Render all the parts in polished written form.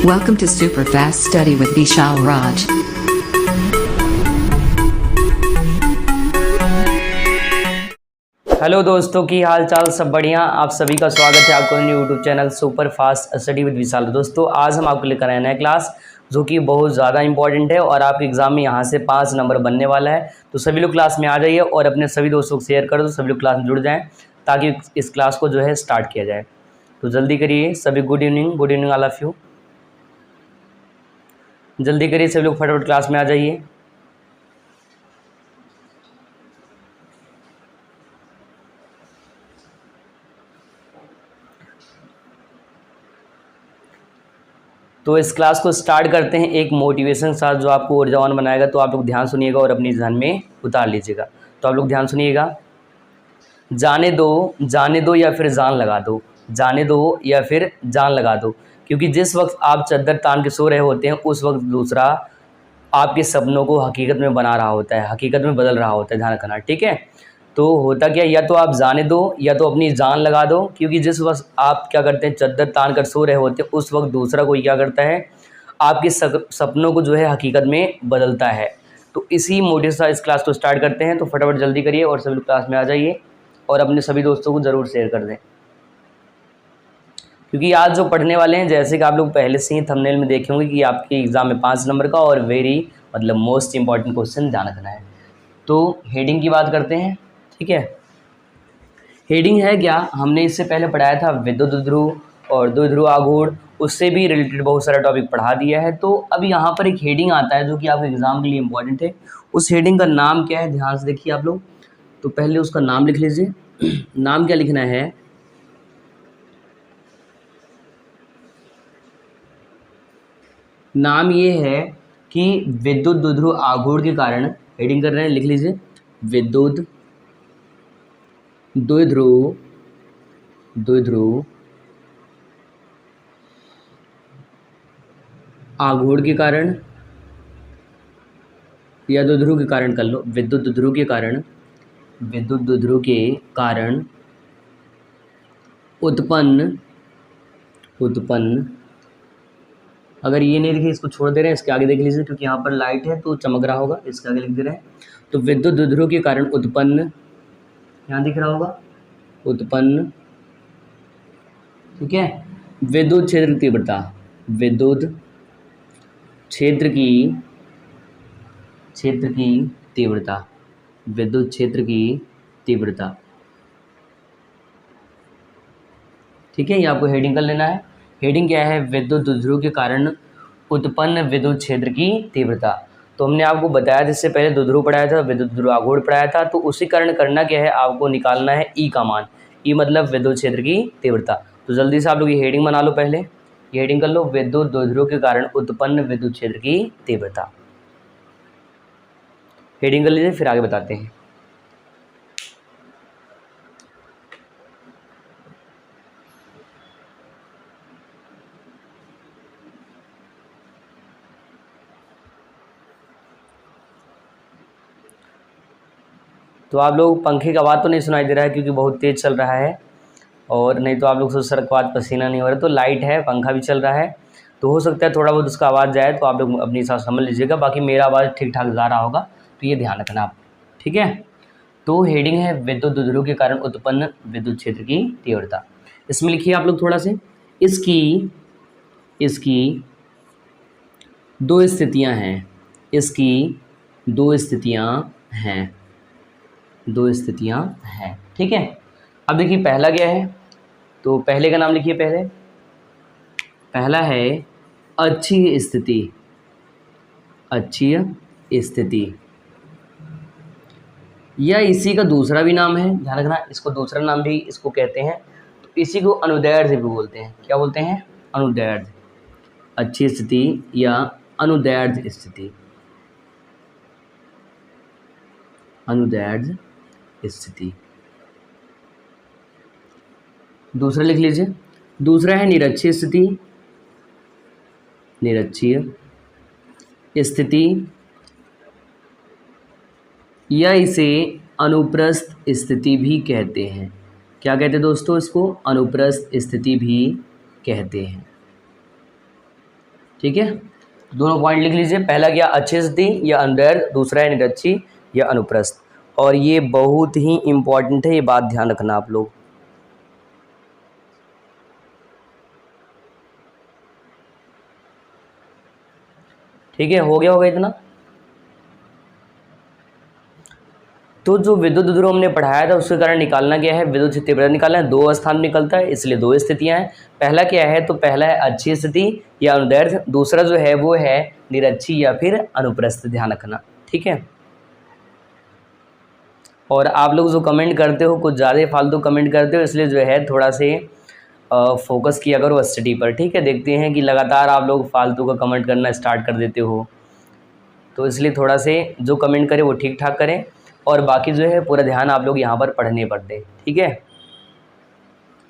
Welcome to Superfast Study with Vishal Raj. Hello दोस्तों, की हाल चाल सब बढ़िया। आप सभी का स्वागत है आपको YouTube channel super fast study with विशाल। दोस्तों आज हम आपको लेकर आए नया क्लास जो कि बहुत ज़्यादा इंपॉर्टेंट है और आपके एग्जाम में यहाँ से 5 नंबर बनने वाला है। तो सभी लोग क्लास में आ जाइए और अपने सभी दोस्तों को शेयर कर दो, सभी लोग क्लास में जुड़ जाएँ ताकि इस क्लास को जो है स्टार्ट किया जाए। तो जल्दी करिए सभी। Good evening all of you. जल्दी करिए सभी लोग, फटाफट क्लास में आ जाइए। तो इस क्लास को स्टार्ट करते हैं एक मोटिवेशन के साथ जो आपको ऊर्जावान बनाएगा। तो आप लोग ध्यान सुनिएगा और अपनी ध्यान में उतार लीजिएगा। तो आप लोग ध्यान सुनिएगा। जाने दो या फिर जान लगा दो, जाने दो या फिर जान लगा दो, क्योंकि जिस वक्त आप चद्दर तान के सो रहे होते हैं उस वक्त दूसरा आपके सपनों को हकीकत में बना रहा होता है, हकीकत में बदल रहा होता है। ध्यान रखना, ठीक है। तो होता क्या, या तो आप जाने दो या तो अपनी जान लगा दो, क्योंकि जिस वक्त आप क्या करते हैं चद्दर तान कर सो रहे होते हैं उस वक्त दूसरा कोई क्या करता है, आपके सपनों को जो है हकीकत में बदलता है। तो इसी मोटिव से इस क्लास को स्टार्ट करते हैं। तो फटाफट जल्दी करिए और सभी लोग क्लास में आ जाइए और अपने सभी दोस्तों को ज़रूर शेयर कर दें, क्योंकि आज जो पढ़ने वाले हैं जैसे कि आप लोग पहले से ही थंबनेल में देखे होंगे कि आपके एग्ज़ाम में 5 नंबर का और मतलब मोस्ट इंपॉर्टेंट क्वेश्चन ध्यान रखना है। तो हेडिंग की बात करते हैं, ठीक है। हेडिंग है क्या, हमने इससे पहले पढ़ाया था विद्युत ध्रुव और द्विध्रुव आघूर्ण, उससे भी रिलेटेड बहुत सारा टॉपिक पढ़ा दिया है। तो अब यहाँ पर एक हेडिंग आता है जो कि आपके एग्ज़ाम के लिए इम्पोर्टेंट है। उस हेडिंग का नाम क्या है, ध्यान से देखिए आप लोग। तो पहले उसका नाम लिख लीजिए। नाम क्या लिखना है, नाम ये है कि विद्युत द्विध्रुव आघूर्ण के कारण, हेडिंग कर रहे हैं, लिख लीजिए विद्युत द्विध्रुव आघूर्ण के कारण या द्विध्रुव के कारण कर लो, विद्युत द्विध्रुव के कारण उत्पन्न, अगर ये नहीं लिखे इसको छोड़ दे रहे हैं, इसके आगे देख लीजिए क्योंकि यहाँ पर लाइट है तो चमक रहा होगा, इसके आगे लिख दे रहे हैं। तो विद्युत द्विध्रुव के कारण उत्पन्न, यहाँ दिख रहा होगा उत्पन्न, ठीक है, विद्युत क्षेत्र तीव्रता, विद्युत क्षेत्र की तीव्रता, विद्युत क्षेत्र की तीव्रता, ठीक है। ये आपको हेडिंग कर लेना है। हेडिंग क्या है, विद्युत द्विध्रुव के कारण उत्पन्न विद्युत क्षेत्र की तीव्रता। तो हमने आपको बताया जिससे पहले द्विध्रुव पढ़ाया था, विद्युत द्विध्रुव आघूर्ण पढ़ाया था। तो उसी कारण करना क्या है, आपको निकालना है ई का मान। ई मतलब विद्युत क्षेत्र की तीव्रता। तो जल्दी से आप लोग ये हेडिंग बना लो, पहले ये हेडिंग कर लो, विद्युत द्विध्रुव के कारण उत्पन्न विद्युत क्षेत्र की तीव्रता। हेडिंग कर लीजिए, फिर आगे बताते हैं। तो आप लोग पंखे का आवाज़ तो नहीं सुनाई दे रहा है क्योंकि बहुत तेज़ चल रहा है, और नहीं तो आप लोग सोच सर आवाज़ पसीना नहीं हो रहा। तो लाइट है, पंखा भी चल रहा है, तो हो सकता है थोड़ा बहुत उसका आवाज़ जाए, तो आप लोग अपनी हिसाब से समझ लीजिएगा। बाकी मेरा आवाज़ ठीक ठाक जा रहा होगा, तो ये ध्यान रखना आप, ठीक है। तो हेडिंग है विद्युत द्विध्रुव के कारण उत्पन्न विद्युत क्षेत्र की तीव्रता। इसमें लिखिए आप लोग थोड़ा से, इसकी 2 स्थितियाँ हैं, इसकी 2 स्थितियाँ हैं, ठीक है। अब देखिए पहला क्या है, तो पहले का नाम लिखिए। पहला है अच्छी स्थिति, या इसी का दूसरा भी नाम है, ध्यान रखना, इसको दूसरा नाम भी इसको कहते हैं। तो इसी को अनुदैर्ध्य भी बोलते हैं। क्या बोलते हैं, अनुदैर्ध्य, अच्छी स्थिति या अनुदैर्ध्य स्थिति। दूसरा लिख लीजिए, दूसरा है निरक्षीय स्थिति, या इसे अनुप्रस्थ स्थिति भी कहते हैं। क्या कहते हैं दोस्तों, इसको अनुप्रस्थ स्थिति भी कहते हैं। ठीक है, दोनों पॉइंट लिख लीजिए। पहला क्या, अच्छी स्थिति या अनुदैर्ध्य, दूसरा है निरक्षी या अनुप्रस्थ। और ये बहुत ही इंपॉर्टेंट है, ये बात ध्यान रखना आप लोग। ठीक है, हो गया होगा इतना। तो जो विद्युत ध्रुव हमने पढ़ाया था उसके कारण निकालना क्या है, विद्युत क्षेत्र तीव्रता निकालना है। दो स्थान निकलता है, इसलिए दो स्थितियां हैं। पहला क्या है, तो पहला है अच्छी स्थिति या अनुदैर्ध्य, दूसरा जो है वो है निरक्षी या फिर अनुप्रस्थ, ध्यान रखना। ठीक है, और आप लोग जो कमेंट करते हो कुछ ज़्यादा फालतू कमेंट करते हो, इसलिए जो है थोड़ा से फोकस किया करो स्टडी पर। ठीक है, देखते हैं कि लगातार आप लोग फालतू का कमेंट करना स्टार्ट कर देते हो, तो इसलिए थोड़ा से जो कमेंट करें वो ठीक ठाक करें, और बाकी जो है पूरा ध्यान आप लोग यहाँ पर पढ़ने पर दें। ठीक है,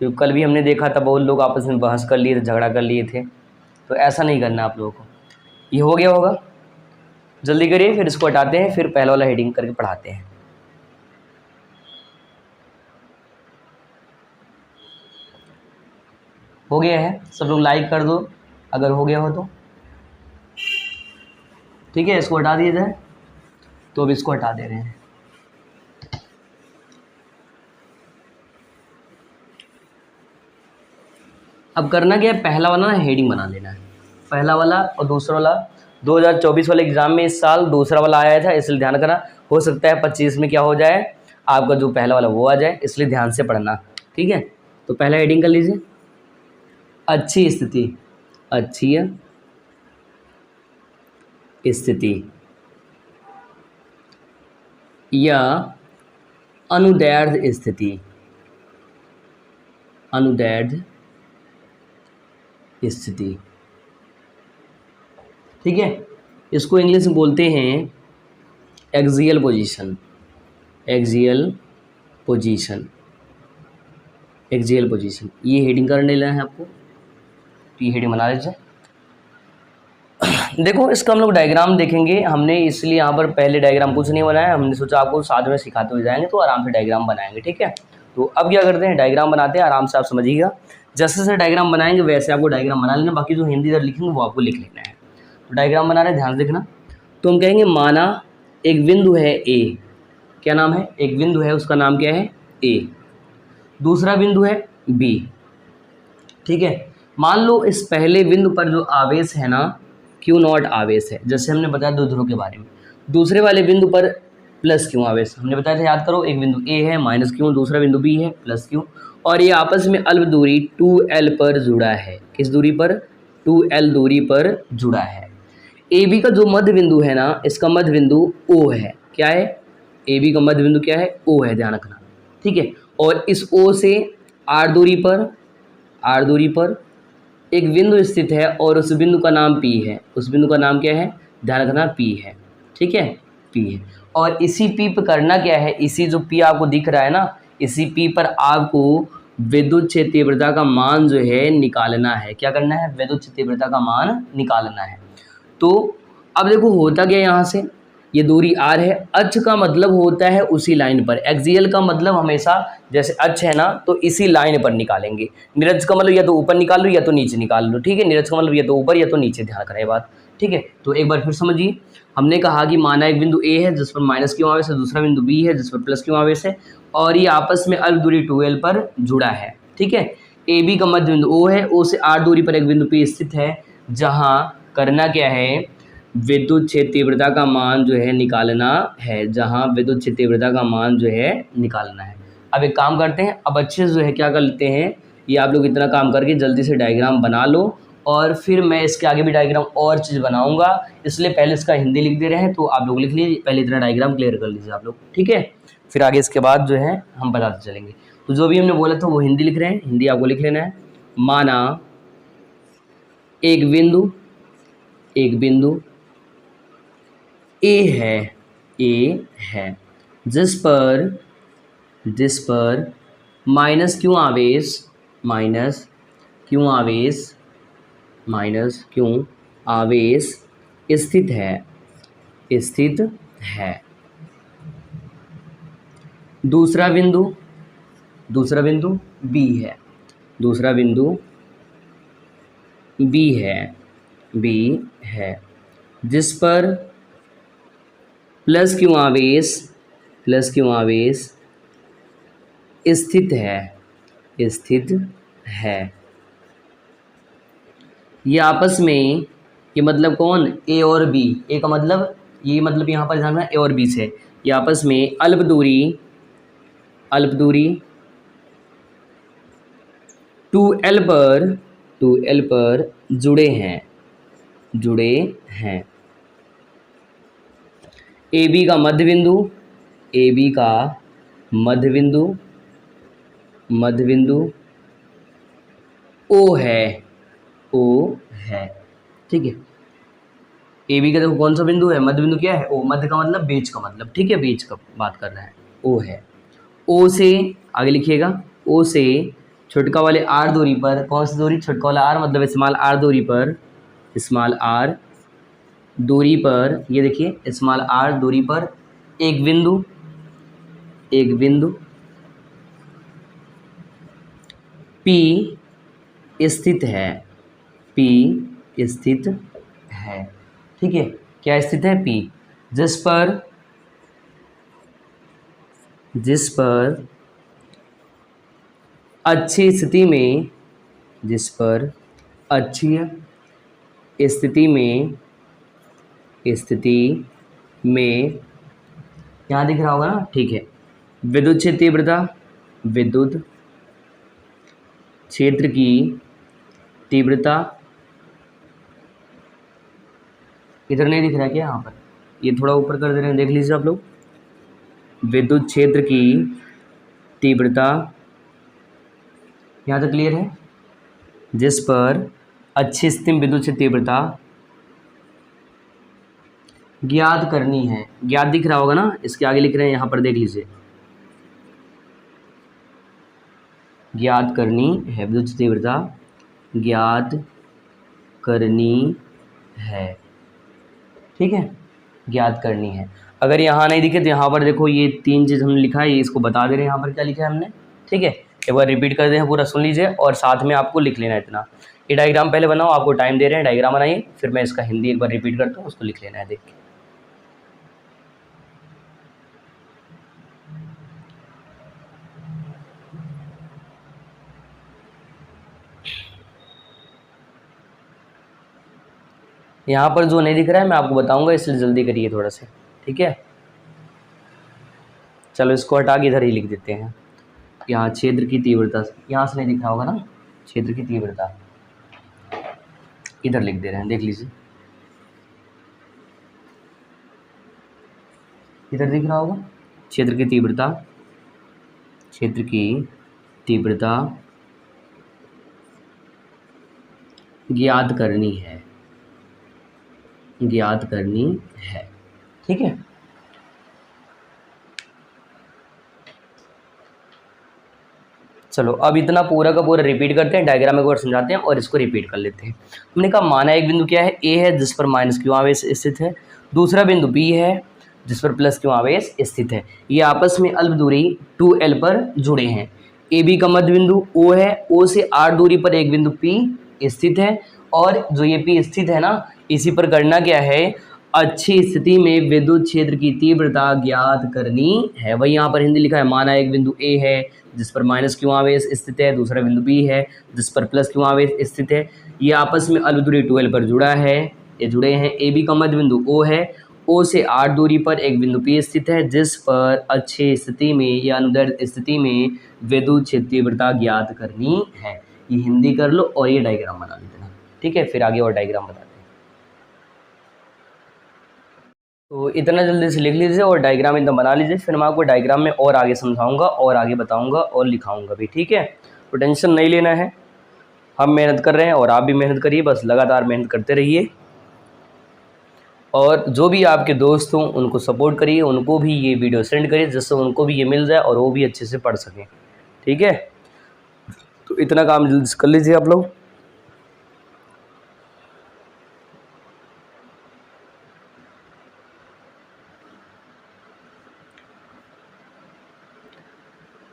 क्योंकि कल भी हमने देखा था बहुत लोग आपस में बहस कर लिए थे, झगड़ा कर लिए थे, तो ऐसा नहीं करना आप लोगों को। ये हो गया होगा, जल्दी करिए, फिर इसको हटाते हैं, फिर पहला वाला हेडिंग करके पढ़ाते हैं। हो गया है, सब लोग लाइक कर दो अगर हो गया हो तो। ठीक है, इसको हटा दिया जाए, तो अब इसको हटा दे रहे हैं। अब करना क्या है, पहला वाला ना हेडिंग बना लेना है, पहला वाला, और दूसरा वाला 2024 वाले एग्जाम में इस साल दूसरा वाला आया था, इसलिए ध्यान करना। हो सकता है 25 में क्या हो जाए, आपका जो पहला वाला वो आ जाए, इसलिए ध्यान से पढ़ना। ठीक है, तो पहला हेडिंग कर लीजिए, अच्छी स्थिति, अच्छी स्थिति या अनुदैर्ध्य स्थिति, अनुदैर्ध्य स्थिति। ठीक है, इसको इंग्लिश में बोलते हैं axial position, axial position, axial position. ये हेडिंग करने लेना है आपको, तो ये हेडिंग बना लीजिए। देखो, इसका हम लोग डायग्राम देखेंगे, हमने इसलिए यहाँ पर पहले डायग्राम कुछ नहीं बनाया, हमने सोचा आपको साथ में सिखाते हुए जाएंगे तो आराम से डायग्राम बनाएंगे। ठीक है, तो अब क्या करते हैं, डायग्राम बनाते हैं, आराम से आप समझिएगा। जैसे जैसे डायग्राम बनाएंगे वैसे आपको डायग्राम बना लेना, बाकी जो हिंदी इधर लिखेंगे वो आपको लिख लेना है। तो डायग्राम बना रहे हैं, ध्यान से देखना। तो हम कहेंगे माना एक बिंदु है ए, क्या नाम है, एक बिंदु है उसका नाम क्या है ए, दूसरा बिंदु है बी। ठीक है, मान लो इस पहले बिंदु पर जो आवेश है ना Q0 आवेश है, जैसे हमने बताया दो ध्रुव के बारे में। दूसरे वाले बिंदु पर प्लस Q आवेश, हमने बताया था, याद करो, एक बिंदु ए है -Q, दूसरा बिंदु बी है +Q, और ये आपस में अल्प दूरी 2L पर जुड़ा है। किस दूरी पर, 2L दूरी पर जुड़ा है। ए बी का जो मध्य बिंदु है ना, इसका मध्य बिंदु O है। क्या है, ए बी का मध्य बिंदु क्या है, O है, ध्यान रखना। ठीक है, और इस O से R दूरी पर, R दूरी पर एक बिंदु स्थित है, और उस बिंदु का नाम P है। उस बिंदु का नाम क्या है, ध्यान रखना, P है। ठीक है, P है, और इसी P पर करना क्या है, इसी जो P आपको दिख रहा है ना, इसी P पर आपको विद्युत क्षेत्र तीव्रता का मान जो है निकालना है। क्या करना है, विद्युत क्षेत्र तीव्रता का मान निकालना है। तो अब देखो होता क्या, यहाँ से ये दूरी r है, अक्ष का मतलब होता है उसी लाइन पर, एक्सियल का मतलब हमेशा जैसे अक्ष है ना तो इसी लाइन पर निकालेंगे। निरक्ष का मतलब या तो ऊपर निकाल लो या तो नीचे निकाल लो। ठीक है, निरक्ष का मतलब या तो ऊपर या तो नीचे, ध्यान करें बात। ठीक है, तो एक बार फिर समझिए, हमने कहा कि माना एक बिंदु ए है जिस पर -Q आवेश है, दूसरा बिंदु बी है जिस पर +Q आवेश है, और ये आपस में अल्प दूरी 2L पर जुड़ा है। ठीक है, ए बी का मध्य बिंदु O है, O से R दूरी पर एक बिंदु P स्थित है, जहाँ करना क्या है, विद्युत क्षेत्र तीव्रता का मान जो है निकालना है, जहाँ विद्युत क्षेत्र तीव्रता का मान जो है निकालना है। अब एक काम करते हैं, अब अच्छे से जो है क्या कर लेते हैं, ये आप लोग इतना काम करके जल्दी से डायग्राम बना लो, और फिर मैं इसके आगे भी डायग्राम और चीज़ बनाऊंगा, इसलिए पहले इसका हिंदी लिख दे रहे हैं, तो आप लोग लिख लीजिए, पहले इतना डायग्राम क्लियर कर लीजिए आप लोग। ठीक है, फिर आगे इसके बाद जो है हम बताते चलेंगे। तो जो भी हमने बोला था वो हिंदी लिख रहे हैं, हिंदी आपको लिख लेना है। माना एक बिंदु ए है जिस पर -Q आवेश स्थित है। दूसरा बिंदु B है, बी है, जिस पर प्लस क्यू आवेश स्थित है। ये आपस में, ये मतलब कौन, ए और बी, ए का मतलब, ये मतलब यहाँ पर ध्यान रखना ए और बी से, ये आपस में अल्प दूरी 2L पर जुड़े हैं। ए बी का मध्य बिंदु ओ है, ठीक है। ए बी का देखो कौन सा बिंदु है, मध्य बिंदु क्या है, ओ, मध्य का मतलब बीच का मतलब, ठीक है, बीच का बात कर रहे हैं, ओ है। ओ से आगे लिखिएगा, ओ से छोटका वाले आर दूरी पर, कौन सी दूरी, छोटका वाला आर मतलब स्मॉल आर दूरी पर, ये देखिए स्मॉल आर दूरी पर एक बिंदु P स्थित है, ठीक है। क्या स्थित है, P, जिस पर अच्छी स्थिति में यहाँ दिख रहा होगा ना, ठीक है। विद्युत क्षेत्र की तीव्रता, इधर नहीं दिख रहा क्या, यहाँ पर, ये थोड़ा ऊपर कर दे रहे हैं, देख लीजिए आप लोग। विद्युत क्षेत्र की तीव्रता, यहाँ तक क्लियर है, जिस पर अच्छी स्थिति में विद्युत क्षेत्र तीव्रता ज्ञात करनी है, ज्ञात दिख रहा होगा ना, इसके आगे लिख रहे हैं, यहाँ पर देख लीजिए, ज्ञात करनी है, विद्युत तीव्रता ज्ञात करनी है, ठीक है, ज्ञात करनी है। अगर यहाँ नहीं दिखे तो यहाँ पर देखो, ये 3 चीज़ हमने लिखा है, ये इसको बता दे रहे हैं, यहाँ पर क्या लिखा है हमने, ठीक है। एक बार रिपीट कर दें, पूरा सुन लीजिए और साथ में आपको लिख लेना है इतना। ये डायग्राम पहले बनाओ, आपको टाइम दे रहे हैं, डायग्राम बनाइए, फिर मैं इसका हिंदी एक बार रिपीट करता हूँ, उसको लिख लेना है, देख के। यहाँ पर जो नहीं दिख रहा है मैं आपको बताऊंगा, इसलिए जल्दी करिए थोड़ा सा, ठीक है। चलो इसको हटा के इधर ही लिख देते हैं। यहाँ क्षेत्र की तीव्रता, यहाँ से नहीं दिख रहा होगा ना, क्षेत्र की तीव्रता इधर लिख दे रहे हैं, देख लीजिए, इधर दिख रहा होगा, क्षेत्र की तीव्रता ज्ञात करनी है, ठीक है। चलो अब इतना पूरा का पूरा रिपीट करते हैं, डायग्राम एक बार समझाते हैं और इसको रिपीट कर लेते हैं। हमने कहा माना एक बिंदु क्या है, ए है, जिस पर माइनस क्यू आवेश स्थित है, दूसरा बिंदु बी है, जिस पर प्लस क्यू आवेश स्थित है। ये आपस में अल्प दूरी 2L पर जुड़े हैं। ए बी का मध्य बिंदु ओ है, ओ से आर दूरी पर एक बिंदु P स्थित है, और जो ये P स्थित है ना, इसी पर करना क्या है, अच्छी स्थिति में विद्युत क्षेत्र की तीव्रता ज्ञात करनी है। वही यहाँ पर हिंदी लिखा है, माना एक बिंदु ए है, जिस पर माइनस क्यू आवेश स्थित है, दूसरा बिंदु बी है, जिस पर प्लस क्यू आवेश स्थित है। ये आपस में अल्प दूरी 2L पर जुड़े हैं। ए बी का मध्य बिंदु ओ है, ओ से आर दूरी पर एक बिंदु P स्थित है, जिस पर अच्छी स्थिति में या अनुदैर्ध्य स्थिति में विद्युत क्षेत्र तीव्रता ज्ञात करनी है। ये हिंदी कर लो और ये डायग्राम बना लेना, ठीक है। फिर आगे और डायग्राम बताते हैं। तो इतना जल्दी से लिख लीजिए और डायग्राम एकदम बना लीजिए, फिर मैं आपको डायग्राम में और आगे समझाऊंगा और आगे बताऊंगा और लिखाऊंगा भी, ठीक है। तो टेंशन नहीं लेना है, हम मेहनत कर रहे हैं और आप भी मेहनत करिए, बस लगातार मेहनत करते रहिए। और जो भी आपके दोस्त हों उनको सपोर्ट करिए, उनको भी ये वीडियो सेंड करिए, जिससे उनको भी ये मिल जाए और वो भी अच्छे से पढ़ सकें, ठीक है। तो इतना काम जल्दी से कर लीजिए आप लोग।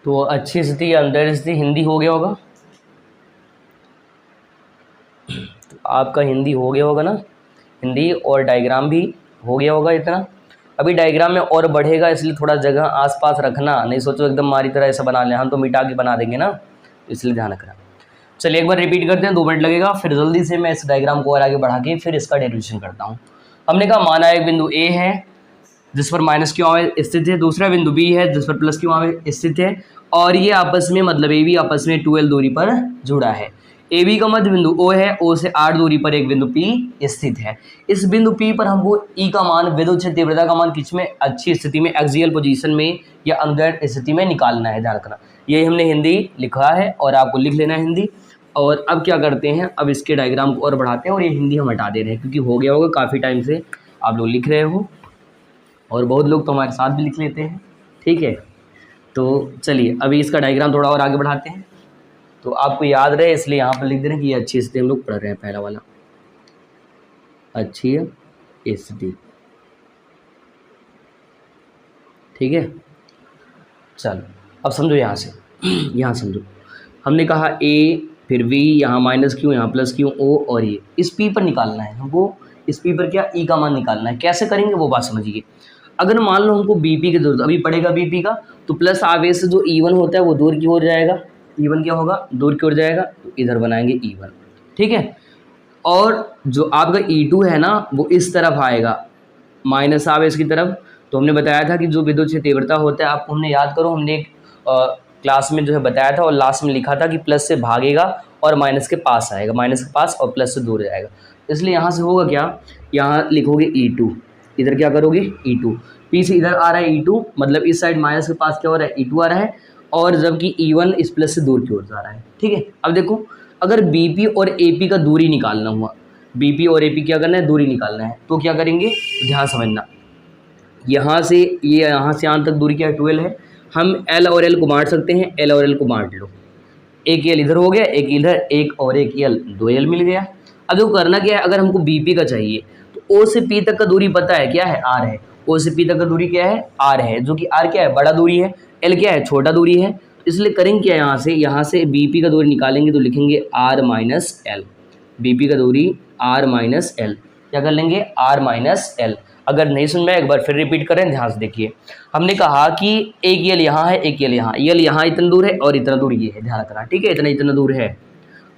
तो अच्छी स्थिति या अंदर स्थिति हिंदी हो गया होगा। तो आपका हिंदी हो गया होगा ना, हिंदी और डायग्राम भी हो गया होगा इतना। अभी डायग्राम में और बढ़ेगा, इसलिए थोड़ा जगह आसपास रखना, नहीं सोचो एकदम हमारी तरह ऐसा बना लें, हम तो मिटा के बना देंगे ना, तो इसलिए ध्यान रखना। चलिए एक बार रिपीट करते हैं, 2 मिनट लगेगा, फिर जल्दी से मैं इस डायग्राम को और आगे बढ़ा के फिर इसका डेरिवेशन करता हूँ। हमने कहा माना एक बिंदु ए है जिस पर माइनस क्यू आवेश स्थित है, दूसरा बिंदु बी है जिस पर प्लस क्यू आवेश स्थित है, और ये आपस में मतलब ए बी आपस में 2l दूरी पर जुड़ा है। ए बी का मध्य बिंदु ओ है, ओ से 8 दूरी पर एक बिंदु पी स्थित है। इस बिंदु पी पर हमको ई का मान, विद्युत क्षेत्र तीव्रता का मान किस में, अच्छी स्थिति में, एक्सियल पोजीशन में या अनुदैर्ध्य स्थिति में निकालना है, ध्यान रखना। यही हमने हिंदी लिखा है और आपको लिख लेना है हिंदी। और अब क्या करते हैं, अब इसके डायग्राम को और बढ़ाते हैं, और ये हिंदी हम हटा दे रहे हैं क्योंकि हो गया होगा, काफ़ी टाइम से आप लोग लिख रहे हो और बहुत लोग तो हमारे साथ भी लिख लेते हैं, ठीक है। तो चलिए अभी इसका डायग्राम थोड़ा और आगे बढ़ाते हैं, तो आपको याद रहे इसलिए यहाँ पर लिख दे रहे हैं कि ये अच्छी स्थिति हम लोग पढ़ रहे हैं, पहला वाला अच्छी स्थिति, ठीक है। चलो अब समझो यहाँ से यहाँ समझो, हमने कहा ए फिर वी, यहाँ माइनस क्यू, यहाँ प्लस क्यू, ओ और ये इस पी पर निकालना है हमको, इस पी पर क्या ई का मान निकालना है। कैसे करेंगे वो बात समझिए। अगर मान लो हमको बीपी की जरूरत अभी पड़ेगा बीपी का, तो प्लस आवेश से जो E1 होता है वो दूर की ओर जाएगा, E1 क्या होगा, दूर की ओर जाएगा, तो इधर बनाएंगे E1, ठीक है। और जो आपका E2 है ना वो इस तरफ आएगा, माइनस आवेश की तरफ। तो हमने बताया था कि जो विद्युत क्षेत्र तीव्रता होता है, आपको हमने याद करो, हमने एक क्लास में जो है बताया था और लास्ट में लिखा था कि प्लस से भागेगा और माइनस के पास आएगा, माइनस के पास और प्लस से दूर जाएगा। इसलिए यहाँ से होगा क्या, यहाँ लिखोगे E2, इधर क्या करोगे E2, पी से इधर आ रहा है E2, मतलब इस साइड माइनस के पास क्या हो रहा है, E2 आ रहा है, और जबकि E1 इस प्लस से दूर की ओर जा रहा है, ठीक है। अब देखो अगर BP और AP का दूरी निकालना हुआ, BP और AP क्या करना है, दूरी निकालना है, तो क्या करेंगे, तो ध्यान समझना। यहाँ से ये यहाँ से यहाँ तक दूरी क्या है, 12 है। हम L और L को बांट सकते हैं, L और L को बांट लो, एक L इधर हो गया, एक इधर, एक और एक L, 2L मिल गया। अब देखो करना क्या है, अगर हमको BP का चाहिए तो O से P तक का दूरी पता है क्या है, R है। O से P तक का दूरी क्या है, R है, जो कि R क्या है, बड़ा दूरी है, L क्या है, छोटा दूरी है। इसलिए करेंगे क्या, यहाँ से BP का दूरी निकालेंगे तो लिखेंगे R माइनस एल, BP का दूरी R माइनस एल, क्या कर लेंगे, R माइनस एल। अगर नहीं सुन में एक बार फिर रिपीट करें, ध्यान से देखिए। हमने कहा कि एक यल यहाँ है, एक यल यहाँ, यल यहाँ इतना दूर है और इतना दूर ये है, ध्यान रखना, ठीक है, इतना दूर है।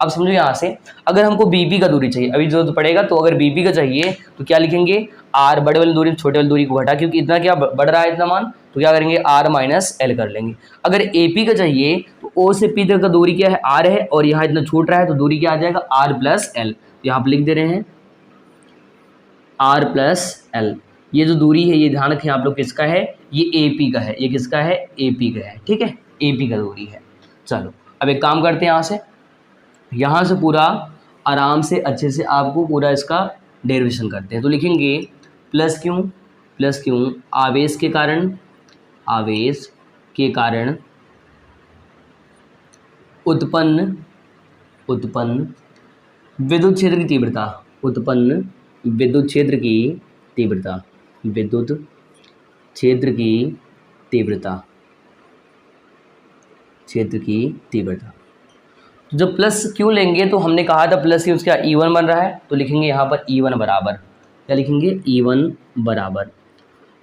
अब समझो यहाँ से अगर हमको बीपी का दूरी चाहिए, अभी जरूरत पड़ेगा, तो अगर बीपी का चाहिए तो क्या लिखेंगे, आर, बड़े वाली दूरी छोटे वाली दूरी को घटा, क्योंकि इतना क्या बढ़ रहा है इतना मान, तो क्या करेंगे, आर माइनस एल कर लेंगे। अगर एपी का चाहिए तो ओ से पी तक का दूरी क्या है, आर है, और यहाँ इतना छूट रहा है तो दूरी क्या आ जाएगा, आर प्लस एल। यहाँ पर लिख दे रहे हैं आर प्लस एल। ये जो दूरी है ये ध्यान रखें आप लोग, किसका है, ये एपी का है, ये किसका है, एपी का है, ठीक है, एपी का दूरी है। चलो अब एक काम करते हैं, यहाँ से पूरा आराम से अच्छे से आपको पूरा इसका डेरिवेशन करते हैं। तो लिखेंगे प्लस क्यों आवेश के कारण उत्पन्न विद्युत क्षेत्र की तीव्रता, विद्युत क्षेत्र की तीव्रता। तो जब प्लस क्यों लेंगे, तो हमने कहा था प्लस क्यों उसका E1 बन रहा है, तो लिखेंगे यहाँ पर E1 बराबर, क्या लिखेंगे, E1 बराबर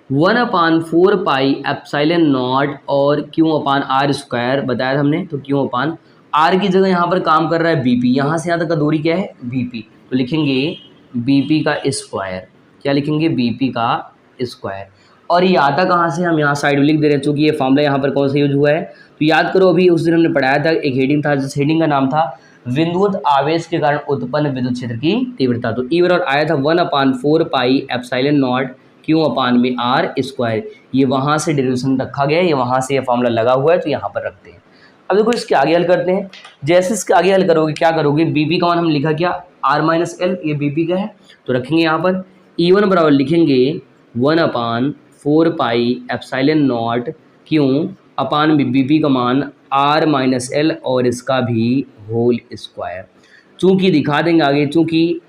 1/4 पाई एप्सिलॉन नॉट और Q/r² बताया था हमने। तो Q/r की जगह यहाँ पर काम कर रहा है BP, यहाँ से यहाँ तक का दूरी क्या है, BP, तो लिखेंगे BP का स्क्वायर, क्या लिखेंगे, BP का स्क्वायर। और ये आता कहाँ से, हम यहाँ साइड में लिख दे रहे हैं, चूँकि ये फॉर्मूला यहाँ पर कौन सा यूज हुआ है, तो याद करो अभी उस दिन हमने पढ़ाया था, एक हेडिंग था जिस हेडिंग का नाम था विद्युत आवेश के कारण उत्पन्न विद्युत क्षेत्र की तीव्रता। तो ई बराबर आया था 1/4 पाई एप्सिलॉन नॉट Q/r²। ये वहाँ से डेरिवेशन रखा गया है, ये वहाँ से ये फॉर्मूला लगा हुआ है, तो यहाँ पर रखते हैं। अब देखो इसके आगे हल करते हैं। जैसे इसके आगे हल करोगे क्या करोगे, BP का मान हम लिखा क्या, R माइनस एल, ये BP का है, तो रखेंगे यहाँ पर E1 बराबर लिखेंगे 1/4 पाई एप्सिलॉन नॉट Q/BP का मान R माइनस एल और इसका भी होल स्क्वायर। चूँकि दिखा देंगे आगे, चूँकि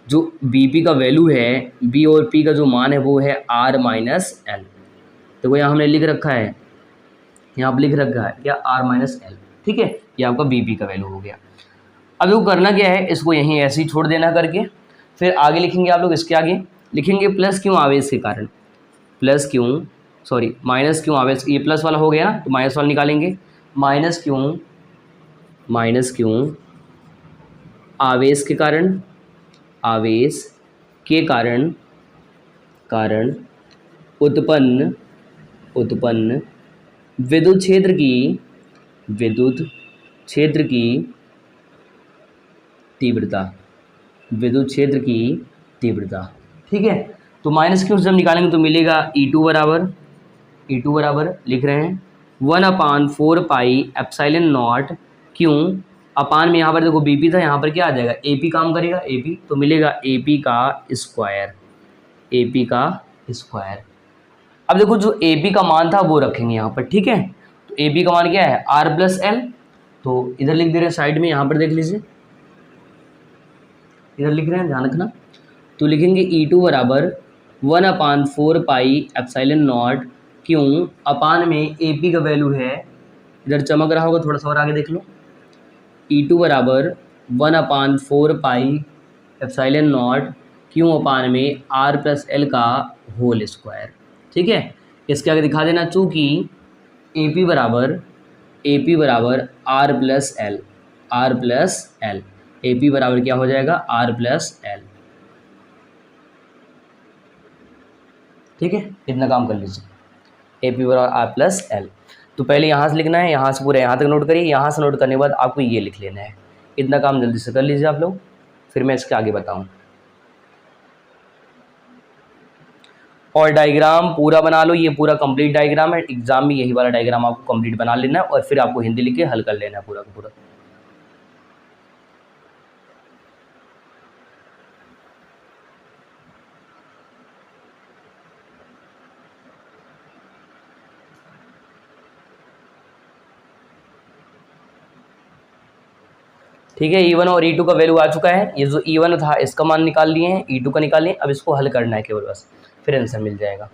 जो BP का वैल्यू है, B और P का जो मान है वो है R माइनस एल। देखो यहाँ हमने लिख रखा है, यहाँ पर लिख रखा है क्या, R माइनस एल, ठीक है, ये आपका BP का वैल्यू हो गया। अब देखो करना क्या है, इसको यहीं ऐसे ही छोड़ देना करके, फिर आगे लिखेंगे आप लोग, इसके आगे लिखेंगे प्लस क्यों आवेश के कारण, प्लस क्यों सॉरी माइनस क्यों आवेश, ये प्लस वाला हो गया ना तो माइनस वाला निकालेंगे, माइनस क्यों आवेश के कारण, आवेश के कारण उत्पन्न विद्युत क्षेत्र की तीव्रता, ठीक है। तो माइनस क्यों जब निकालेंगे तो मिलेगा E2 बराबर लिख रहे हैं 1/4 पाई एप्सिलॉन नॉट, क्यों अपान में यहाँ पर देखो BP था, यहाँ पर क्या आ जाएगा AP काम करेगा, AP तो मिलेगा AP का स्क्वायर। अब देखो जो AP का मान था वो रखेंगे यहाँ पर, ठीक है। तो AP का मान क्या है R+L, तो इधर लिख दे रहे हैं साइड में, यहाँ पर देख लीजिए इधर लिख रहे हैं, ध्यान रखना। तो लिखेंगे E2 बराबर 1/4 पाई एप्सिलॉन नॉट, क्यों अपान में AP का वैल्यू है, इधर चमक रहा होगा थोड़ा सा और आगे देख लो, E2 बराबर 1/4 पाई एप्सिलॉन नॉट, क्यों अपान में R+L का होल स्क्वायर, ठीक है। इसके आगे दिखा देना चूँकि AP बराबर R+L, AP बराबर क्या हो जाएगा R+L, ठीक है। इतना काम कर लीजिए, AP बराबर R+L। तो पहले यहाँ से लिखना है, यहाँ से पूरा यहाँ तक नोट करिए, यहाँ से नोट करने के बाद आपको ये लिख लेना है। इतना काम जल्दी से कर लीजिए आप लोग, फिर मैं इसके आगे बताऊँ। और डायग्राम पूरा बना लो, ये पूरा कंप्लीट डायग्राम है, एग्जाम में यही वाला डायग्राम आपको कंप्लीट बना लेना है और फिर आपको हिंदी लिख के हल कर लेना है पूरा का पूरा। ठीक है, E1 और E2 का वैल्यू आ चुका है, ये जो E1 था इसका मान निकाल लिए हैं, E2 का निकाल लिए, अब इसको हल करना है केवल बस, फिर आंसर मिल जाएगा।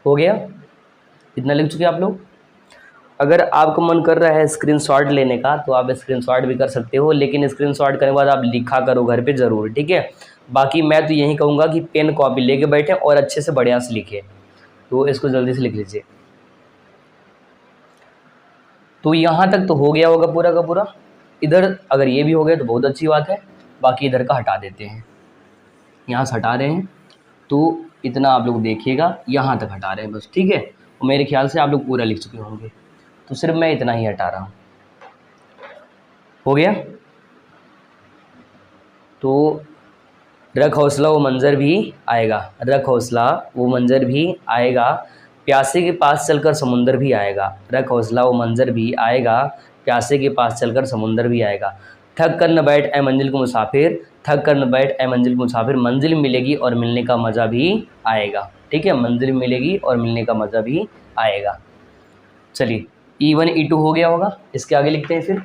हो गया, इतना लिख चुके आप लोग। अगर आपको मन कर रहा है स्क्रीनशॉट लेने का तो आप स्क्रीनशॉट भी कर सकते हो, लेकिन स्क्रीनशॉट करने के बाद आप लिखा करो घर पे ज़रूर, ठीक है। बाकी मैं तो यही कहूँगा कि पेन कॉपी लेके बैठे और अच्छे से बढ़िया से लिखे, तो इसको जल्दी से लिख लीजिए। तो यहाँ तक तो हो गया होगा पूरा का पूरा, इधर अगर ये भी हो गया तो बहुत अच्छी बात है, बाकी इधर का हटा देते हैं, यहाँ से हटा रहे हैं, तो इतना आप लोग देखिएगा, यहाँ तक हटा रहे हैं बस, ठीक है। और मेरे ख्याल से आप लोग पूरा लिख चुके होंगे, तो सिर्फ मैं इतना ही हटा रहा हूँ। हो गया, तो रख हौसला वो मंज़र भी आएगा, रख हौसला वो मंज़र भी आएगा, प्यासे के पास चलकर समुंदर भी आएगा, रख हौसला वो मंज़र भी आएगा, प्यासे के पास चलकर समुंदर भी आएगा, थक कर न बैठ ए मंजिल को मुसाफिर, थक कर न बैठ ए मंजिल को मुसाफिर, मंजिल मिलेगी और मिलने का मज़ा भी आएगा, ठीक है, मंजिल मिलेगी और मिलने का मज़ा भी आएगा। चलिए E1 E2 हो गया होगा, इसके आगे लिखते हैं, फिर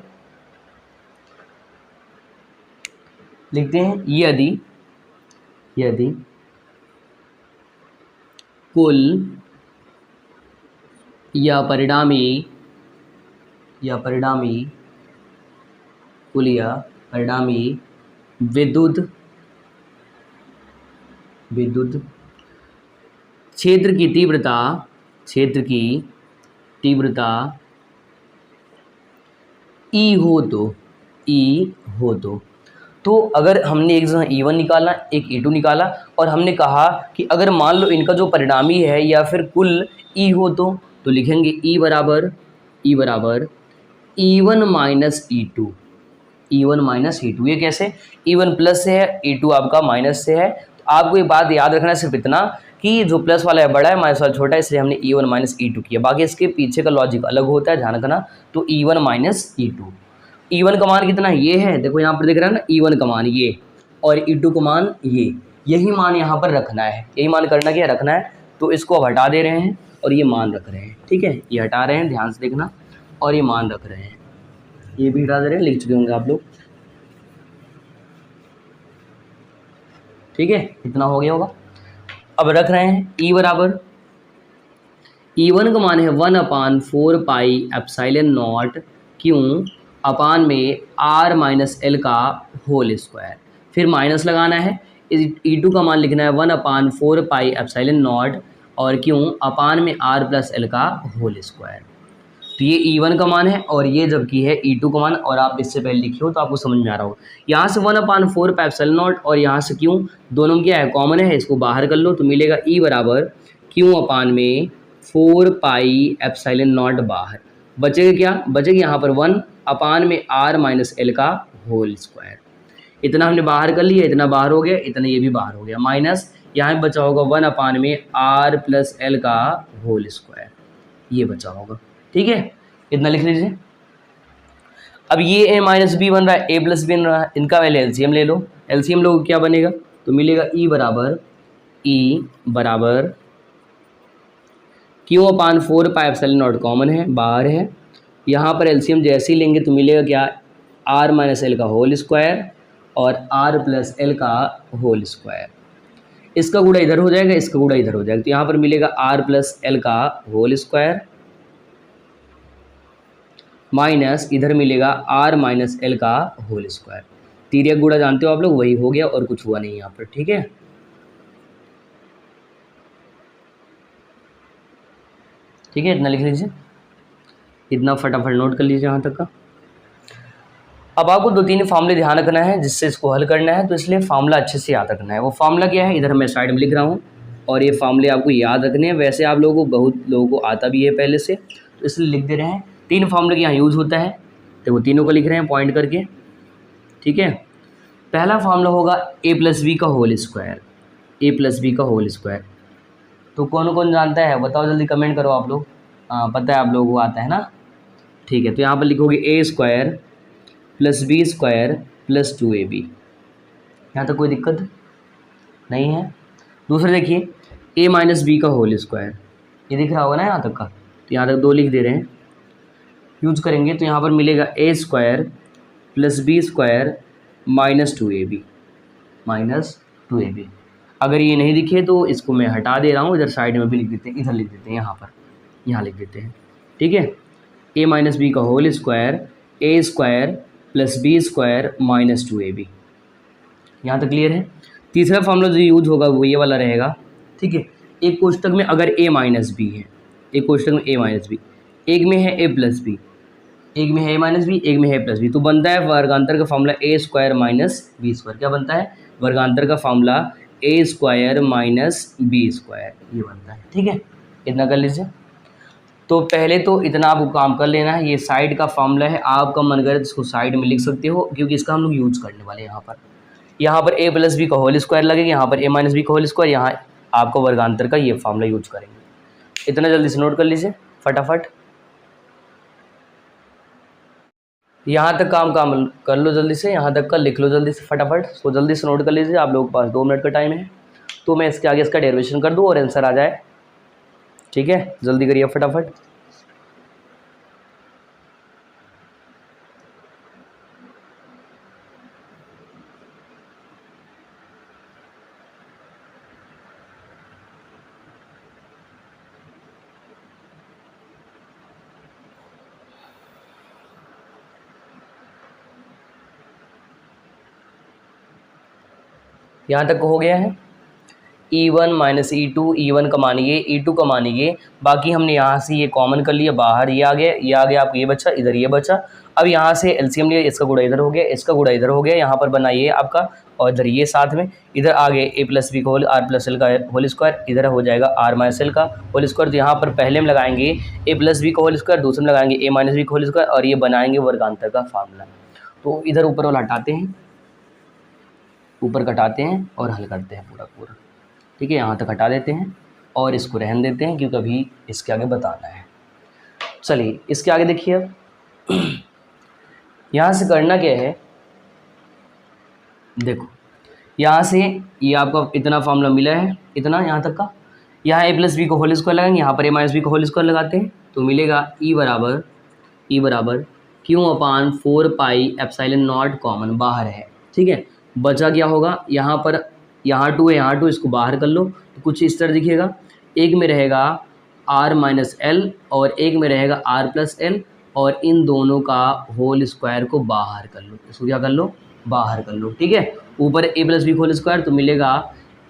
लिखते हैं यदि कुल या परिणामी विद्युत क्षेत्र की तीव्रता E हो तो अगर हमने एक E1 निकाला, एक E2 निकाला, और हमने कहा कि अगर मान लो इनका जो परिणामी है या फिर कुल E हो तो लिखेंगे E बराबर E1 माइनस E2, ये कैसे, E1 प्लस से है, E2 आपका माइनस से है। तो आपको ये बात याद रखना है सिर्फ इतना कि जो प्लस वाला है बड़ा है, माइनस वाला छोटा है, इसलिए हमने E1 माइनस E2 किया, बाकी इसके पीछे का लॉजिक अलग होता है, ध्यान रखना। तो E1 माइनस E2, E1 का मान कितना ये है, देखो यहाँ पर दिख रहा है ना E1 का मान ये, और E2 का मान ये, यही मान यहाँ पर रखना है, यही मान करना क्या रखना है। तो इसको अब हटा दे रहे हैं और ये मान रख रहे हैं, ठीक है, ये हटा रहे हैं, ध्यान से देखना, और ये मान रख रहे हैं, ये भी हटा दे रहे हैं, लिख चुके होंगे आप लोग, ठीक है, इतना हो गया होगा। अब रख रहे हैं E बराबर, E1 का मान है 1/4 पाई एप्सिलॉन नॉट क्यों अपान में R माइनस एल का होल स्क्वायर, फिर माइनस लगाना है, E2 का मान लिखना है 1/4 पाई एप्सिलॉन नॉट और क्यों अपान में R प्लस एल का होल स्क्वायर। तो ये E1 का मान है और ये जबकि है E2 का मान, और आप इससे पहले लिखे हो तो आपको समझ में आ रहा हो। यहाँ से 1/4 पाई एप्सिलॉन नॉट और यहाँ से क्यों, दोनों में क्या है कॉमन है, इसको बाहर कर लो तो मिलेगा E बराबर क्यों अपान में 4 पाई एप्सिलॉन नॉट, बाहर बचेगा क्या, बचेगा यहाँ पर 1 अपान में R माइनस एल का होल स्क्वायर। इतना हमने बाहर कर लिया, इतना बाहर हो गया, इतना ये भी बाहर हो गया, माइनस यहाँ बचा होगा 1 अपान में R प्लस एल का होल स्क्वायर, ये बचा होगा, ठीक है, इतना लिख लीजिए। अब ये a माइनस बी बन रहा है, a प्लस बी बन रहा है, इनका पहले एलसीएम ले लो, एलसीएम लोग क्या बनेगा, तो मिलेगा E बराबर क्यों अपान 4 पाई एप्सिलॉन नॉट कॉमन है, बाहर है, यहाँ पर एलसीएम जैसे ही लेंगे तो मिलेगा क्या, R माइनस एल का होल स्क्वायर और R प्लस एल का होल स्क्वायर, इसका गुणा इधर हो जाएगा, इसका गुणा इधर हो जाएगा, तो यहाँ पर मिलेगा R प्लस एल का होल स्क्वायर माइनस इधर मिलेगा R माइनस एल का होल स्क्वायर। तिर्यक गुणा जानते हो आप लोग, वही हो गया और कुछ हुआ नहीं यहाँ पर, ठीक है। ठीक है, इतना लिख लीजिए, इतना फटाफट नोट कर लीजिए यहाँ तक का। अब आपको 2-3 फार्मूले ध्यान रखना है जिससे इसको हल करना है, तो इसलिए फार्मूला अच्छे से याद रखना है। वो फार्मूला क्या है, इधर मैं साइड में लिख रहा हूँ, और ये फार्मूले आपको याद रखने हैं। वैसे आप लोगों को, बहुत लोगों को आता भी है पहले से, तो इसलिए लिख दे रहे हैं। 3 फार्मूले के यहाँ यूज़ होता है, तो वो तीनों को लिख रहे हैं पॉइंट करके, ठीक है। पहला फार्मूला होगा a प्लस बी का whole square, a plus b का होल स्क्वायर। तो कौन कौन जानता है बताओ, जल्दी कमेंट करो आप लोग। हाँ, पता है आप लोगों को आता है ना, ठीक है। तो यहाँ पर लिखोगे a square plus b square plus 2ab। यहाँ तक कोई दिक्कत नहीं है। दूसरा देखिए a माइनस बी का होल स्क्वायर, ये दिख रहा होगा ना यहाँ तक का, तो यहाँ तक 2 लिख दे रहे हैं, यूज करेंगे तो यहाँ पर मिलेगा a square plus b square minus 2ab। अगर ये नहीं दिखे तो इसको मैं हटा दे रहा हूँ, इधर साइड में भी लिख देते हैं, इधर लिख देते हैं, यहाँ पर यहाँ लिख देते हैं, ठीक है। a माइनस बी का whole square a square plus b square minus 2ab। यहाँ तक क्लियर है। तीसरा फॉर्मूला जो यूज होगा वो ये वाला रहेगा, ठीक है। एक कोष्टक में अगर a माइनस बी है, एक कोष्टक में a माइनस बी, एक में है a प्लस बी, एक में है a माइनस बी, एक में है प्लस बी, तो बनता है वर्गांतर का formula a square minus B square. क्या बनता है, वर्गांतर का formula a square minus B square, ये बनता है, ठीक है। इतना कर लीजिए। तो पहले तो इतना आपको काम कर लेना है, ये साइड का फॉर्मूला है, आपका मन करे तो इसको साइड में लिख सकते हो, क्योंकि इसका हम लोग यूज करने वाले हैं। यहाँ पर a प्लस बी का होल स्क्वायर लगेगा, यहाँ पर a माइनस बी का होल स्क्वायर, यहाँ आपको वर्गांतर का ये फॉर्मूला यूज करेंगे। इतना जल्दी से नोट कर लीजिए फटाफट। यहाँ तक काम कर लो जल्दी से, यहाँ तक का लिख लो जल्दी से फटाफट, सो जल्दी से नोट कर लीजिए। आप लोगों के पास 2 मिनट का टाइम है, तो मैं इसके आगे इसका डेरिवेशन कर दूँ और आंसर आ जाए, ठीक है। जल्दी करिए फटाफट। यहाँ तक हो गया है। E1 माइनस E2, E1 का मान ये, E2 का मान ये, बाकी हमने यहाँ से ये कॉमन कर लिया, बाहर ये आ गया, ये आ गया, आपको ये बचा, इधर ये बचा। अब यहाँ से एलसीएम लिया, इसका गुणा इधर हो गया, इसका गुणा इधर हो गया, यहाँ पर बना ये आपका, और इधर ये साथ में, इधर आ गए a प्लस बी का होल, R प्लस एल का होल स्क्वायर, इधर हो जाएगा R माइनस एल का होल स्क्वायर। तो यहाँ पर पहले में लगाएंगे a प्लस बी का होल स्क्वायर, दूसरे में लगाएंगे a माइनस बी का होल स्क्वायर, और ये बनाएंगे वर्गांतर का फार्मूला। तो इधर ऊपर वाला हटाते हैं, ऊपर कटाते हैं और हल करते हैं पूरा, ठीक है। यहाँ तक हटा देते हैं और इसको रहने देते हैं, क्योंकि अभी इसके आगे बताना है। चलिए इसके आगे देखिए, अब यहाँ से करना क्या है, देखो यहाँ से ये आपका इतना फॉर्मूला मिला है, इतना यहाँ तक का, यहाँ ए प्लस बी को होल स्क्वायर लगाएंगे, यहाँ पर ए माइनस बी को होल स्क्वायर लगाते हैं तो मिलेगा ई बराबर Q upon 4 pi epsilon not, common बाहर है, ठीक है। बचा क्या होगा, यहाँ पर यहाँ 2 है, यहाँ 2 इसको बाहर कर लो तो कुछ इस तरह दिखेगा, एक में रहेगा r माइनस एल और एक में रहेगा r प्लस एल, और इन दोनों का होल स्क्वायर को बाहर कर लो, इसको क्या कर लो, बाहर कर लो, ठीक है। ऊपर a plus B whole square तो मिलेगा,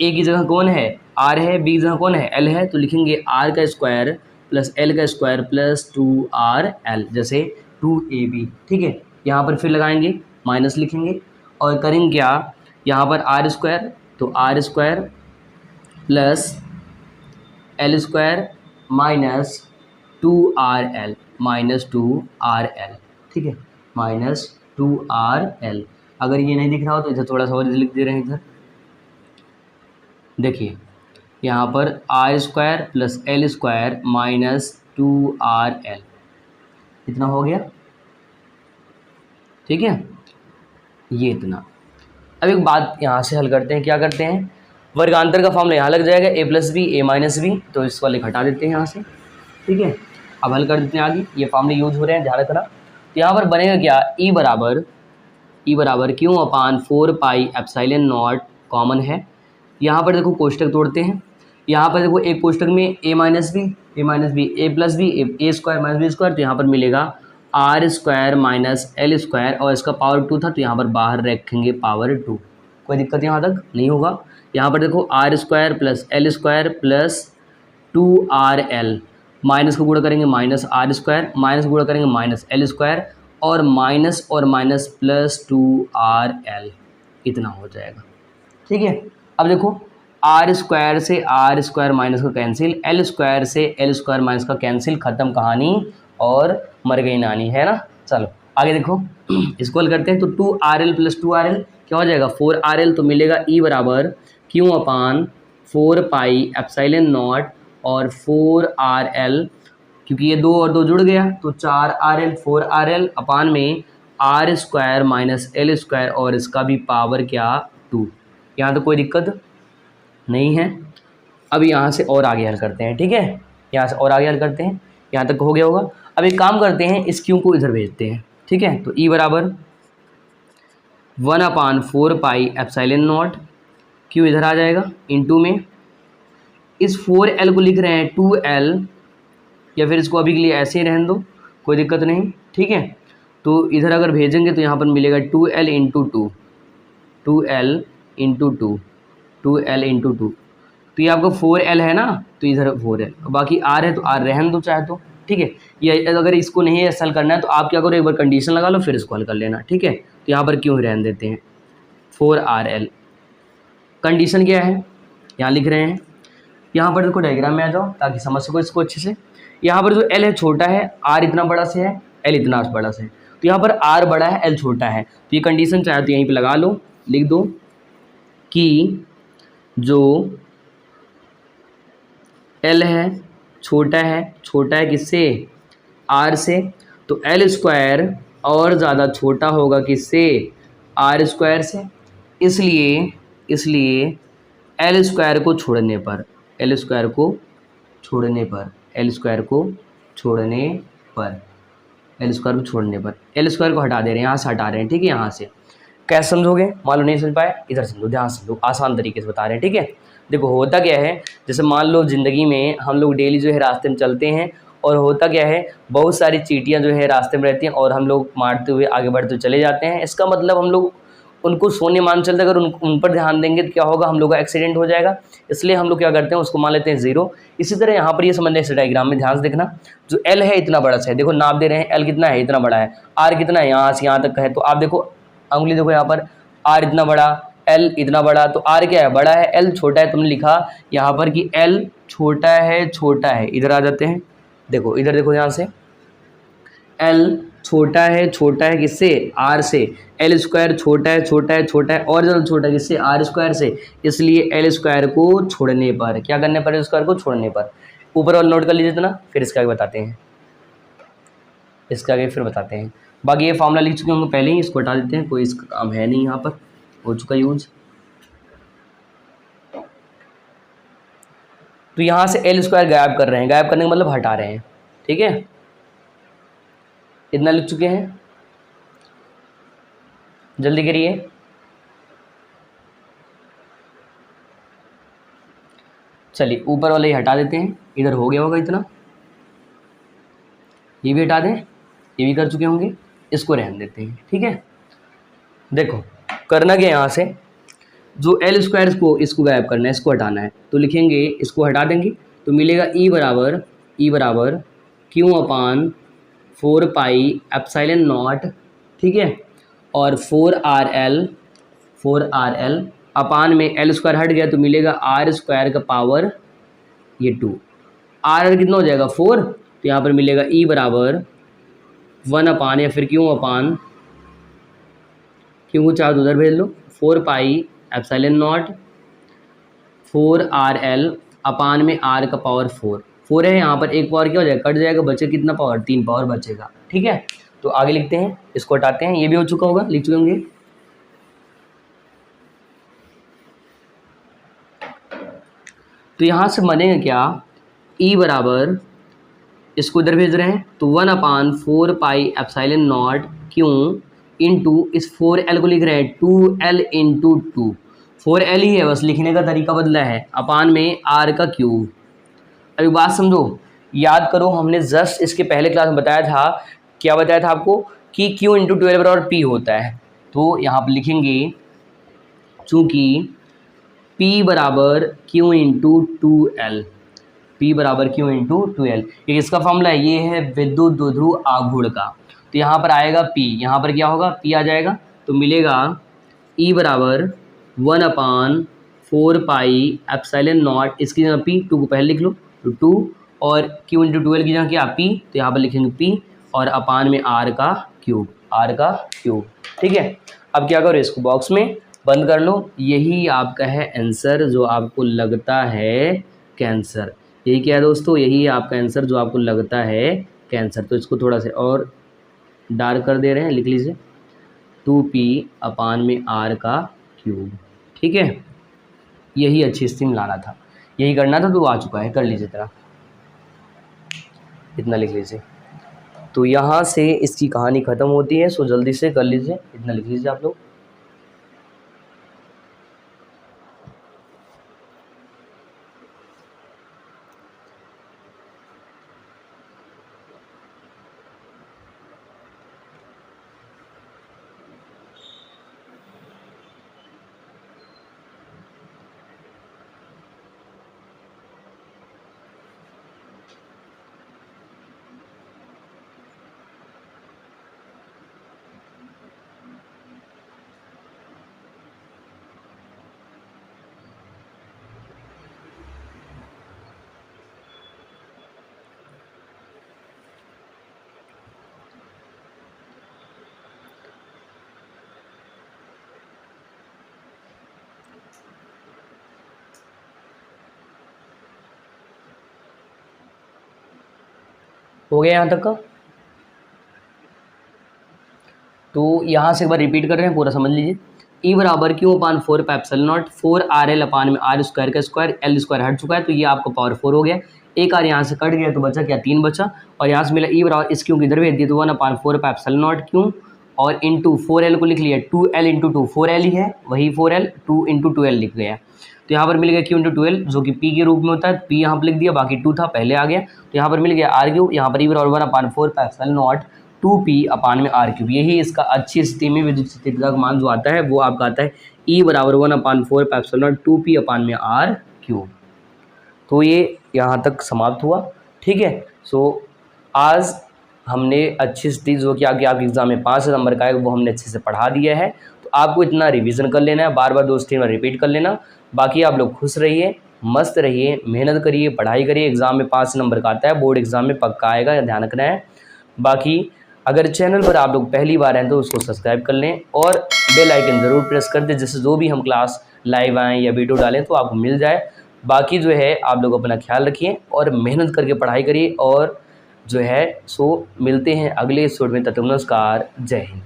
a की जगह कौन है, r है, b की जगह कौन है, l है, तो लिखेंगे r का स्क्वायर प्लस l का स्क्वायर प्लस 2rl, जैसे 2ab, ठीक है। यहाँ पर फिर लगाएंगे, माइनस लिखेंगे और करेंगे क्या, यहाँ पर r स्क्वायर तो r square plus l square minus 2rl, ठीक है, माइनस 2rl। अगर ये नहीं दिख रहा हो तो इधर थोड़ा सा और लिख दे रहे हैं, इधर देखिए यहाँ पर r square plus l square minus 2rl, इतना हो गया, ठीक है, ये इतना। अब एक बात यहाँ से हल करते हैं, क्या करते हैं, वर्गांतर का फॉर्मूला यहाँ लग जाएगा, ए प्लस बी ए माइनस बी, तो इस वाले हटा देते हैं यहाँ से, ठीक है। अब हल कर देते हैं आगे, ये फॉर्मूले यूज हो रहे हैं, ध्यान रखना। तो यहाँ पर बनेगा क्या, ई बराबर Q upon 4 pi epsilon not, common है। यहाँ पर देखो कोष्टक तोड़ते हैं, यहाँ पर देखो एक कोष्टक में A minus B A plus B A square minus B square, तो यहाँ पर मिलेगा R square minus L square, और इसका पावर 2 था तो यहाँ पर बाहर रखेंगे पावर 2, कोई दिक्कत यहाँ तक नहीं होगा। यहाँ पर देखो R square plus L square plus 2rl, minus को गुणा करेंगे माइनस आर स्क्वायर, माइनस को गुणा करेंगे माइनस एल स्क्वायर, और माइनस प्लस 2rl, इतना हो जाएगा, ठीक है। अब देखो आर स्क्वायर से आर स्क्वायर माइनस का कैंसिल, एल स्क्वायर से एल स्क्वायर माइनस का कैंसिल, ख़त्म कहानी और मर गई नानी, है ना। चलो आगे देखो, इसको हल करते हैं तो 2rl प्लस 2rl क्या हो जाएगा, 4rl, तो मिलेगा ई बराबर Q upon 4 pi epsilon not और 4rl, क्योंकि ये 2 और 2 जुड़ गया तो 4rl 4rl अपान में R square minus L square, और इसका भी पावर क्या 2। यहाँ तो कोई दिक्कत नहीं है। अब यहाँ से और आगे हल करते हैं, ठीक है, यहाँ से और आगे हल करते हैं, यहाँ तक हो गया होगा। अब एक काम करते हैं, इस क्यू को इधर भेजते हैं, ठीक है। तो ई बराबर 1/4 पाई एप्सिलॉन नॉट, क्यू इधर आ जाएगा, इनटू में इस 4l को लिख रहे हैं 2l, या फिर इसको अभी के लिए ऐसे ही रहने दो, कोई दिक्कत नहीं, ठीक है। तो इधर अगर भेजेंगे तो यहाँ पर मिलेगा 2l into 2, 2l into 2, 2l into 2, तो ये आपका 4l है ना, तो इधर 4l, बाकी r है तो r रहने दो चाहे तो, ठीक है। ये अगर इसको नहीं ऐसा हल करना है तो आप क्या करो, एक बार कंडीशन लगा लो फिर इसको हल कर लेना, ठीक है। तो यहाँ पर क्यों रहने देते हैं 4rl, कंडीशन क्या है यहाँ लिख रहे हैं, यहाँ पर देखो डायग्राम में आ जाओ ताकि समझ सको इसको अच्छे से। यहाँ पर जो l है छोटा है, r इतना बड़ा से है, l इतना बड़ा से है, तो यहाँ पर r बड़ा है l छोटा है, तो ये कंडीशन चाहे तो यहीं पे लगा लो, लिख दो कि जो l है छोटा है किससे, r से, तो l स्क्वायर और ज़्यादा छोटा होगा किससे, r स्क्वायर से, इसलिए l स्क्वायर को छोड़ने पर एल स्क्वायर को छोड़ने पर एल स्क्वायर को हटा दे रहे हैं, यहाँ से हटा रहे हैं, ठीक है। यहाँ से कैसे समझोगे, मान लो नहीं समझ पाए, इधर समझो, ध्यान से समझो, आसान तरीके से बता रहे हैं, ठीक है। देखो होता क्या है, जैसे मान लो ज़िंदगी में हम लोग डेली जो है रास्ते में चलते हैं, और होता क्या है, बहुत सारी चींटियाँ जो है रास्ते में रहती हैं और हम लोग मारते हुए आगे बढ़ते हुए चले जाते हैं। इसका मतलब हम लोग उनको सोने मान चलते, अगर उन पर ध्यान देंगे तो क्या होगा, हम लोग का एक्सीडेंट हो जाएगा, इसलिए हम लोग क्या करते हैं, उसको मान लेते हैं 0। इसी तरह यहाँ पर ये समझने इस डायग्राम में ध्यान से देखना, जो l है इतना बड़ा सा है, देखो नाप दे रहे हैं, l कितना है, इतना बड़ा है, r कितना है, यहाँ से यहाँ तक का है, तो आप देखो उंगली देखो यहाँ पर, r इतना बड़ा, l इतना बड़ा, तो r क्या है, बड़ा है, l छोटा है, तुमने लिखा यहाँ पर कि l छोटा है, इधर आ जाते हैं, देखो इधर देखो ध्यान से, l छोटा है किससे, r से, एल स्क्वायर छोटा है और ज़्यादा छोटा है किससे, आर स्क्वायर से, इसलिए एल स्क्वायर को छोड़ने पर, क्या करने पर, एल स्क्वायर को छोड़ने पर। ऊपर वाला नोट कर लीजिए इतना, फिर इसका आगे बताते हैं, बाकी ये फॉर्मूला लिख चुके होंगे पहले ही, इसको हटा देते हैं, कोई इसका काम है नहीं, यहाँ पर हो चुका यूज। तो यहाँ से एल स्क्वायर गायब कर रहे हैं, गायब करने का मतलब हटा रहे हैं, ठीक है, इतना लिख चुके हैं। जल्दी करिए, चलिए ऊपर वाले ही हटा देते हैं, इधर हो गया होगा इतना, ये भी हटा दें, ये भी कर चुके होंगे, इसको रहने देते हैं, ठीक है। देखो करना क्या, यहाँ से जो एल स्क्वायर को इसको गायब करना है, इसको हटाना है, तो लिखेंगे इसको हटा देंगे तो मिलेगा ई बराबर Q upon 4 pi epsilon not, ठीक है, और 4 आर एल अपान में एल स्क्वायर हट गया तो मिलेगा आर स्क्वायर का पावर ये 2, आर कितना हो जाएगा 4, तो यहाँ पर मिलेगा ई बराबर 1 अपान या फिर क्यू अपान, क्यों को चार उधर भेज लो, 4 pi epsilon not 4 R L अपान में आर का पावर 4 है, यहाँ पर एक पावर क्या हो जाएगा, कट जाएगा, बचे कितना पावर, 3 पावर बचेगा, ठीक है। तो आगे लिखते हैं, इसको हटाते हैं, ये भी हो चुका होगा, लिख चुके होंगे। तो यहाँ से बनेगा क्या, ई बराबर इसको इधर भेज रहे हैं तो 1 अपान 4 पाई एप्सिलॉन नॉट क्यों इंटू इस 4L को लिख रहे हैं 2L इंटू 2, 4L ही है, बस लिखने का तरीका बदला है, अपान में R का क्यूब। अभी बात समझो, याद करो, हमने जस्ट इसके पहले क्लास में बताया था, क्या बताया था आपको कि Q इंटू 12 बराबर P होता है। तो यहाँ पर लिखेंगे चूँकि P बराबर Q इंटू 2L, P बराबर Q इंटू 2L, ये किसका फॉर्मूला है, ये है विद्युत द्विध्रुव आघूर्ण का। तो यहाँ पर आएगा P, यहाँ पर क्या होगा, P आ जाएगा, तो मिलेगा E बराबर 1 अपान 4 पाई एप्सिलॉन नॉट, इसकी जगह P, 2 को पहले लिख लो तो 2, और Q इंटू 12 की जगह क्या P, तो यहाँ पर लिखेंगे P, और अपान में R का क्यूब, ठीक है। अब क्या करो, इसको बॉक्स में बंद कर लो, यही आपका है आंसर जो आपको लगता है कैंसर। यही क्या है दोस्तों, यही है आपका आंसर जो आपको लगता है कैंसर। तो इसको थोड़ा सा और डार्क कर दे रहे हैं, लिख लीजिए 2P अपान में R का क्यूब, ठीक है। यही अच्छी स्थिति में लाना था, यही करना था, तो आ चुका है, कर लीजिए तरह, इतना लिख लीजिए। तो यहाँ से इसकी कहानी ख़त्म होती है, सो जल्दी से कर लीजिए, इतना लिख लीजिए आप लोग। हो गया यहाँ तक का। तो यहाँ से एक बार रिपीट कर रहे हैं, पूरा समझ लीजिए। ई बराबर क्यू अपान 4 पे एप्सिलॉन नॉट 4 आर एल अपान में आर स्क्वायर का स्क्वायर, एल स्क्वायर हट चुका है तो ये आपका पावर 4 हो गया, एक आर यहाँ से कट गया तो बचा क्या 3 बचा, और यहाँ से मिला ई बराबर इस क्यू की इधर भेज दिया तो 1 अपान 4 पे एप्सिलॉन नॉट क्यू, और इंटू 4L को लिख लिया 2L इंटू 2, 4L ही है वही 4L, 2 इंटू 2L लिख गया। तो यहाँ पर मिल गया क्यू इंटू 12 जो कि P के रूप में होता है, P यहाँ पर लिख दिया, बाकी 2 था पहले आ गया, तो यहाँ पर मिल गया आर क्यूब, यहाँ पर ई बराबर 1 अपान 4 पे एप्सिलॉन नॉट 2P अपान में आर क्यूब। यही इसका अच्छी स्थिति में विद्युत स्थितिका का मान जो आता है वो आपका आता है ई बराबर 1 अपान 4 पे एप्सिलॉन नॉट 2P अपान में आर क्यूब। तो ये यहाँ तक समाप्त हुआ, ठीक है। सो आज हमने अच्छी स्थिति जो कि आपके एग्जाम में 5 नंबर का है वो हमने अच्छे से पढ़ा दिया है। तो आपको इतना रिवीजन कर लेना है, बार बार 2-3 बार रिपीट कर लेना। बाकी आप लोग खुश रहिए, मस्त रहिए, मेहनत करिए, पढ़ाई करिए, एग्ज़ाम में 5 नंबर का आता है, बोर्ड एग्ज़ाम में पक्का आएगा, या ध्यान रखना है। बाकी अगर चैनल पर आप लोग पहली बार हैं तो उसको सब्सक्राइब कर लें और बेल आइकन ज़रूर प्रेस कर दें, जिससे जो भी हम क्लास लाइव आएँ या वीडियो डालें तो आपको मिल जाए। बाकी जो है आप लोग अपना ख्याल रखिए और मेहनत करके पढ़ाई करिए और जो है सो मिलते हैं अगले एपिसोड में। तब तक नमस्कार, जय हिंद।